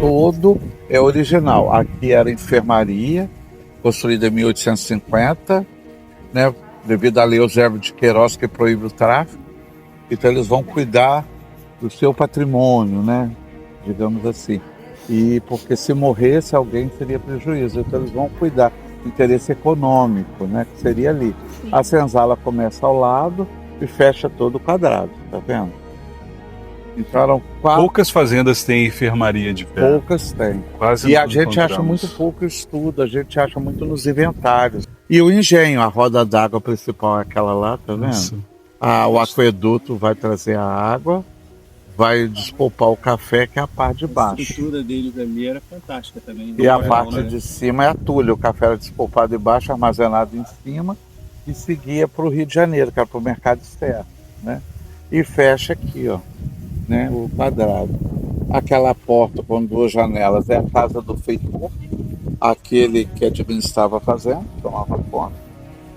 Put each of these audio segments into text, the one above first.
todo é original. Aqui era enfermaria, construída em 1850, né, devido à lei Eusébio de Queiroz, que proíbe o tráfico. Então eles vão cuidar do seu patrimônio, né, digamos assim. E porque se morresse alguém seria prejuízo, então eles vão cuidar. Interesse econômico, né, que seria ali. Sim. A senzala começa ao lado e fecha todo o quadrado, tá vendo? Então eram poucas fazendas têm enfermaria de pé. Poucas têm. Quase e a gente acha muito pouco estudo, a gente acha muito nos inventários. E o engenho, a roda d'água principal é aquela lá, tá vendo? O aqueduto vai trazer a água, vai despolpar o café, que é a parte de baixo. A estrutura dele ali era fantástica também. E a parte de cima é a tulha, o café era despolpado de baixo, armazenado em cima, e seguia para o Rio de Janeiro, que era para o mercado externo, né? E fecha aqui, ó, né, o quadrado. Aquela porta com duas janelas é a casa do feitor, aquele que administrava a fazenda, tomava conta.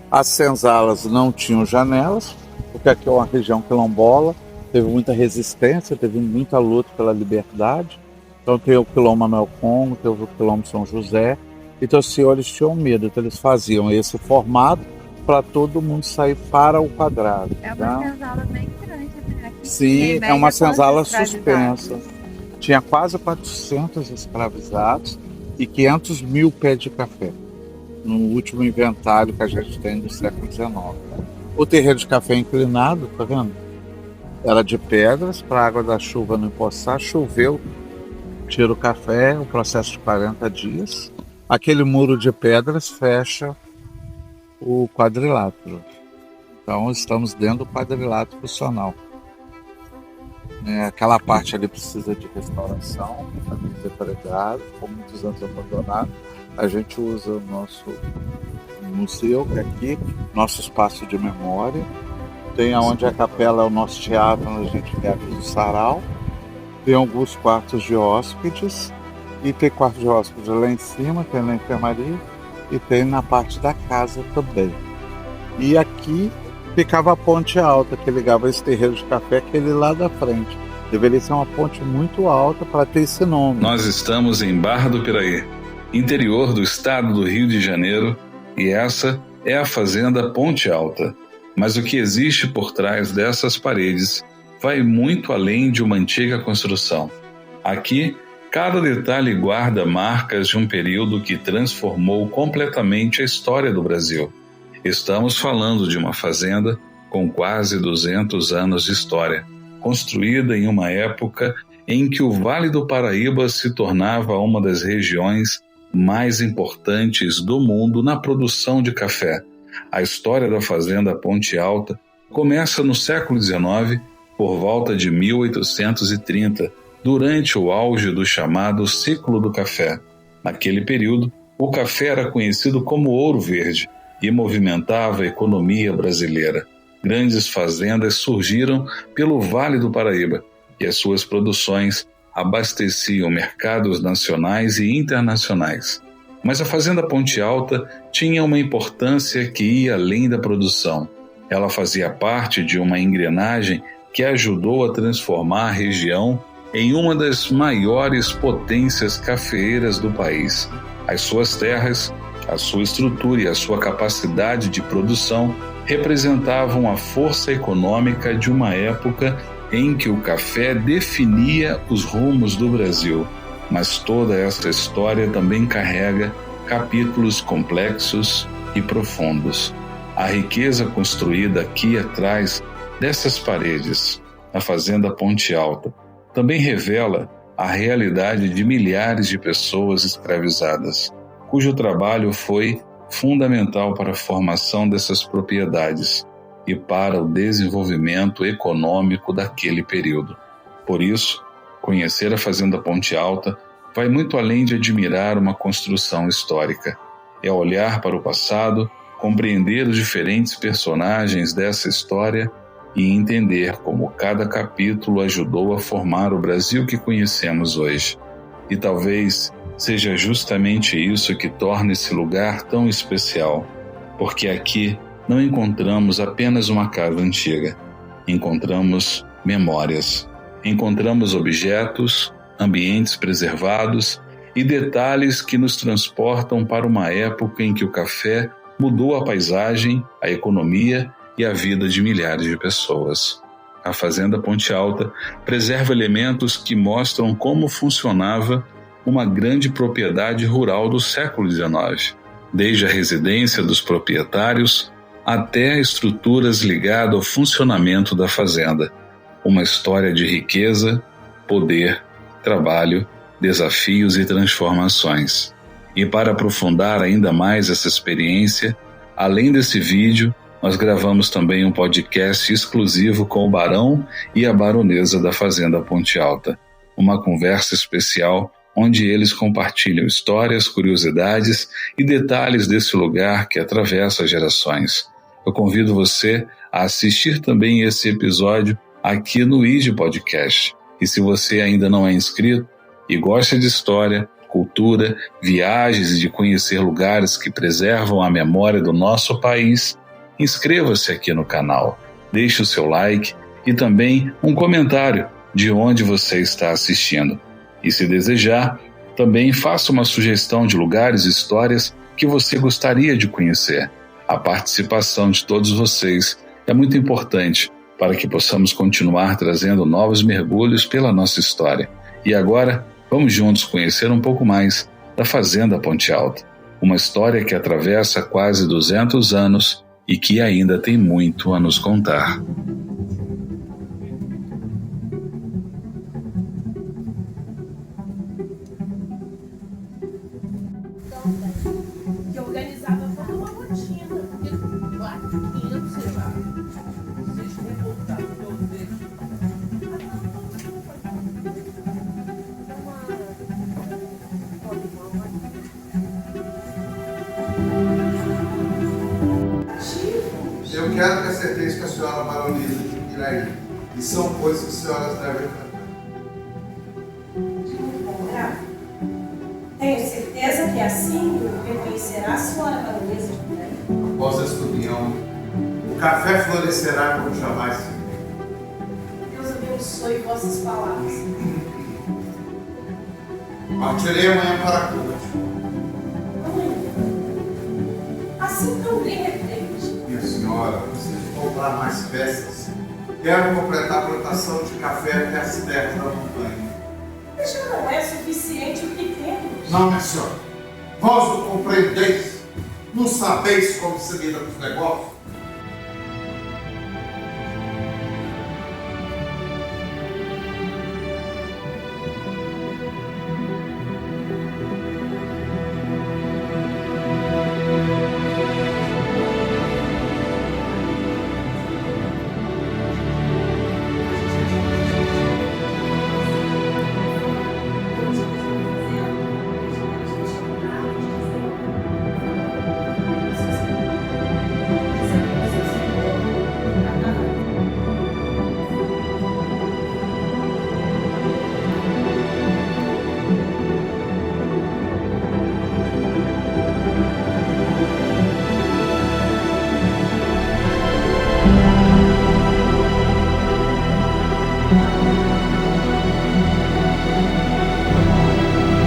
As senzalas não tinham janelas, porque aqui é uma região quilombola, teve muita resistência, teve muita luta pela liberdade. Então tem o quilombo Manuel Congo, teve o quilombo São José. Então os senhores tinham medo, então eles faziam esse formato para todo mundo sair para o quadrado. É uma senzala bem grande, né? Sim, é uma senzala suspensa. Tinha quase 400 escravizados e 500 mil pés de café, no último inventário que a gente tem do século XIX. O terreiro de café inclinado, tá vendo? Era de pedras, para a água da chuva não empoçar. Choveu, tira o café, o processo de 40 dias. Aquele muro de pedras fecha o quadrilátero. Então estamos dentro do quadrilátero funcional. Aquela parte ali precisa de restauração, está desempregado, com muitos anos abandonado. A gente usa o nosso museu, que é aqui, nosso espaço de memória. Tem onde a capela é o nosso teatro, onde a gente realiza o sarau. Tem alguns quartos de hóspedes, e tem quarto de hóspedes lá em cima, tem na enfermaria, e tem na parte da casa também. E aqui ficava a ponte alta, que ligava esse terreiro de café, aquele lá da frente. Deveria ser uma ponte muito alta para ter esse nome. Nós estamos em Barra do Piraí, interior do estado do Rio de Janeiro, e essa é a fazenda Ponte Alta. Mas o que existe por trás dessas paredes vai muito além de uma antiga construção. Aqui, cada detalhe guarda marcas de um período que transformou completamente a história do Brasil. Estamos falando de uma fazenda com quase 200 anos de história, construída em uma época em que o Vale do Paraíba se tornava uma das regiões mais importantes do mundo na produção de café. A história da fazenda Ponte Alta começa no século XIX, por volta de 1830, durante o auge do chamado ciclo do café. Naquele período, o café era conhecido como ouro verde e movimentava a economia brasileira. Grandes fazendas surgiram pelo Vale do Paraíba e as suas produções abasteciam mercados nacionais e internacionais. Mas a fazenda Ponte Alta tinha uma importância que ia além da produção. Ela fazia parte de uma engrenagem que ajudou a transformar a região em uma das maiores potências cafeeiras do país. As suas terras, a sua estrutura e a sua capacidade de produção representavam a força econômica de uma época em que o café definia os rumos do Brasil. Mas toda essa história também carrega capítulos complexos e profundos. A riqueza construída aqui atrás dessas paredes, na fazenda Ponte Alta, também revela a realidade de milhares de pessoas escravizadas, cujo trabalho foi fundamental para a formação dessas propriedades e para o desenvolvimento econômico daquele período. Por isso, conhecer a fazenda Ponte Alta vai muito além de admirar uma construção histórica. É olhar para o passado, compreender os diferentes personagens dessa história e entender como cada capítulo ajudou a formar o Brasil que conhecemos hoje. E talvez seja justamente isso que torna esse lugar tão especial, porque aqui não encontramos apenas uma casa antiga, encontramos memórias, encontramos objetos ambientes preservados e detalhes que nos transportam para uma época em que o café mudou a paisagem, a economia e a vida de milhares de pessoas. A Fazenda Ponte Alta preserva elementos que mostram como funcionava uma grande propriedade rural do século XIX, desde a residência dos proprietários até estruturas ligadas ao funcionamento da fazenda. Uma história de riqueza, poder, trabalho, desafios e transformações. E para aprofundar ainda mais essa experiência, além desse vídeo, nós gravamos também um podcast exclusivo com o Barão e a Baronesa da Fazenda Ponte Alta. Uma conversa especial onde eles compartilham histórias, curiosidades e detalhes desse lugar que atravessa gerações. Eu convido você a assistir também esse episódio aqui no ID Podcast. E se você ainda não é inscrito e gosta de história, cultura, viagens e de conhecer lugares que preservam a memória do nosso país, inscreva-se aqui no canal, deixe o seu like e também um comentário de onde você está assistindo. E se desejar, também faça uma sugestão de lugares e histórias que você gostaria de conhecer. A participação de todos vocês é muito importante para que possamos continuar trazendo novos mergulhos pela nossa história. E agora, vamos juntos conhecer um pouco mais da Fazenda Ponte Alta, uma história que atravessa quase 200 anos e que ainda tem muito a nos contar. Que organizava toda uma rotina. Porque lá dentro, sei lá, vocês vão voltar para eu ver. Eu quero ter certeza que a senhora Baronesa de Piraí. E são coisas que as senhoras devem tratar. Tenho certeza que assim reconhecerá a senhora Baronesa de Piraí. Após esta união, o café florescerá como jamais se viu. Deus abençoe vossas palavras. Partirei amanhã para Cuba. Assim tão de repente. Minha senhora, preciso comprar mais peças. Quero completar a plantação de café até as terras da montanha. Mas já não é suficiente o que temos. Não, minha senhora. Vós o compreendeis. Não sabeis como se lida com os negócios.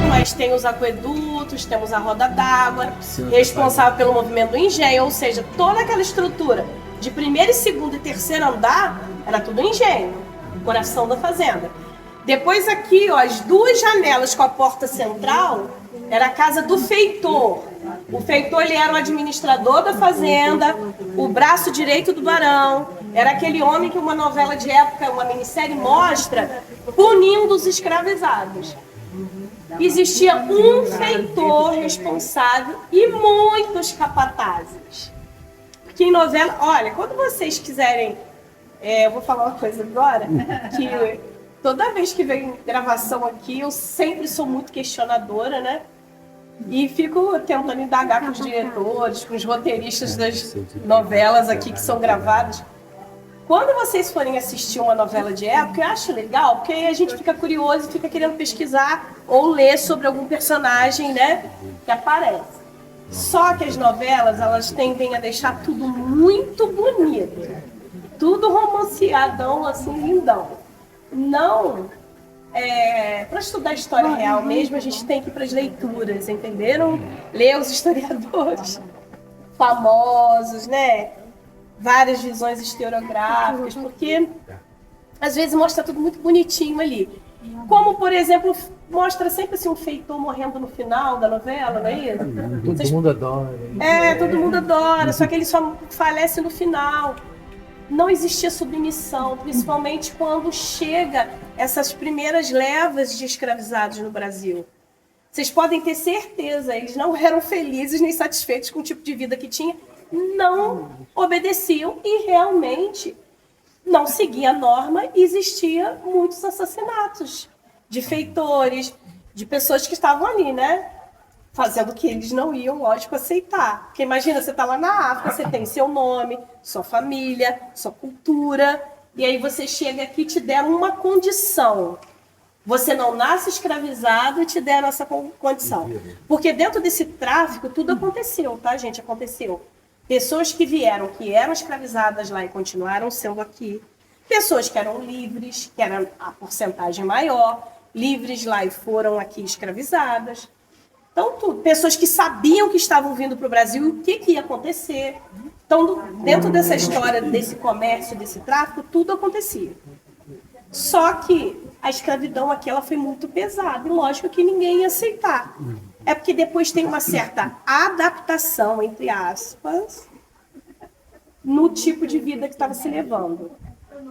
Mas tem os aquedutos, temos a roda d'água, responsável pelo movimento do engenho, ou seja, toda aquela estrutura de primeiro, segundo e terceiro andar era tudo engenho, coração da fazenda. Depois aqui, ó, as duas janelas com a porta central era a casa do feitor. O feitor, ele era o administrador da fazenda, o braço direito do barão, era aquele homem que uma novela de época, uma minissérie mostra, punindo os escravizados. Existia um feitor responsável e muitos capatazes. Porque em novela, olha, quando vocês quiserem, eu vou falar uma coisa agora, que toda vez que vem gravação aqui, eu sempre sou muito questionadora, né? E fico tentando indagar com os diretores, com os roteiristas das novelas aqui que são gravadas. Quando vocês forem assistir uma novela de época, eu acho legal, porque aí a gente fica curioso e fica querendo pesquisar ou ler sobre algum personagem, né, que aparece. Só que as novelas, elas tendem a deixar tudo muito bonito. Tudo romanceadão, assim, lindão. Não para estudar a história real mesmo, a gente tem que ir para as leituras, entenderam? Ler os historiadores famosos, né? Várias visões historiográficas, porque às vezes mostra tudo muito bonitinho ali. Como, por exemplo, mostra sempre assim, um feitor morrendo no final da novela, não é isso? Todo mundo adora. Todo mundo adora, só que ele só falece no final. Não existia submissão, principalmente quando chega essas primeiras levas de escravizados no Brasil. Vocês podem ter certeza, eles não eram felizes nem satisfeitos com o tipo de vida que tinha, não obedeciam e realmente não seguia a norma e existia muitos assassinatos de feitores, de pessoas que estavam ali, né? Fazendo o que eles não iam, lógico, aceitar. Porque imagina, você está lá na África, você tem seu nome, sua família, sua cultura, e aí você chega aqui e te deram uma condição. Você não nasce escravizado e te deram essa condição. Porque dentro desse tráfico tudo aconteceu, tá, gente? Aconteceu. Pessoas que vieram, que eram escravizadas lá e continuaram sendo aqui. Pessoas que eram livres, que era a porcentagem maior, livres lá e foram aqui escravizadas. Então, pessoas que sabiam que estavam vindo para o Brasil e o que ia acontecer. Então, dentro dessa história, desse comércio, desse tráfico, tudo acontecia. Só que a escravidão aqui ela foi muito pesada e lógico que ninguém ia aceitar. É porque depois tem uma certa adaptação, entre aspas, no tipo de vida que estava se levando.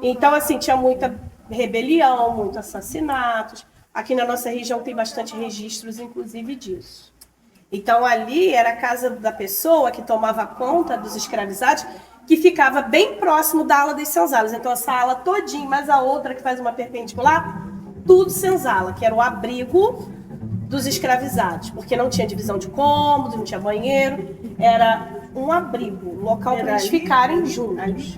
Então, assim, tinha muita rebelião, muitos assassinatos. Aqui na nossa região tem bastante registros, inclusive, disso. Então, ali era a casa da pessoa que tomava conta dos escravizados, que ficava bem próximo da ala das senzalas. Então, essa ala todinha, mais a outra que faz uma perpendicular, tudo senzala, que era o abrigo dos escravizados, porque não tinha divisão de cômodos, não tinha banheiro, era um abrigo, um local para eles ficarem juntos.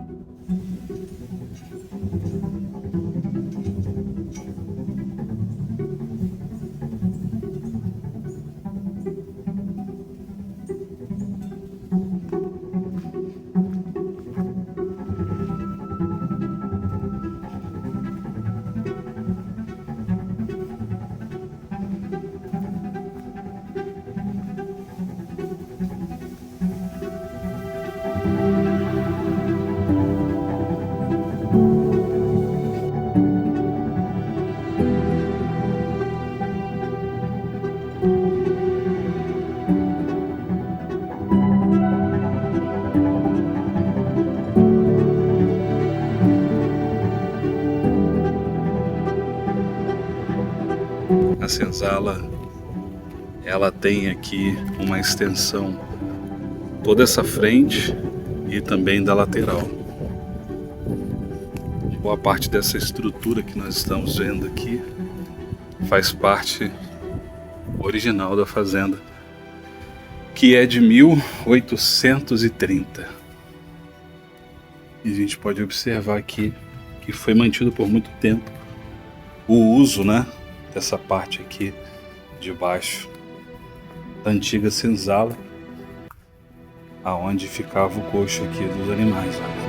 A senzala, ela tem aqui uma extensão toda essa frente e também da lateral. Boa parte dessa estrutura que nós estamos vendo aqui faz parte original da fazenda, que é de 1830. E a gente pode observar aqui que foi mantido por muito tempo o uso, né, dessa parte aqui de baixo da antiga senzala, aonde ficava o coxo aqui dos animais, ó.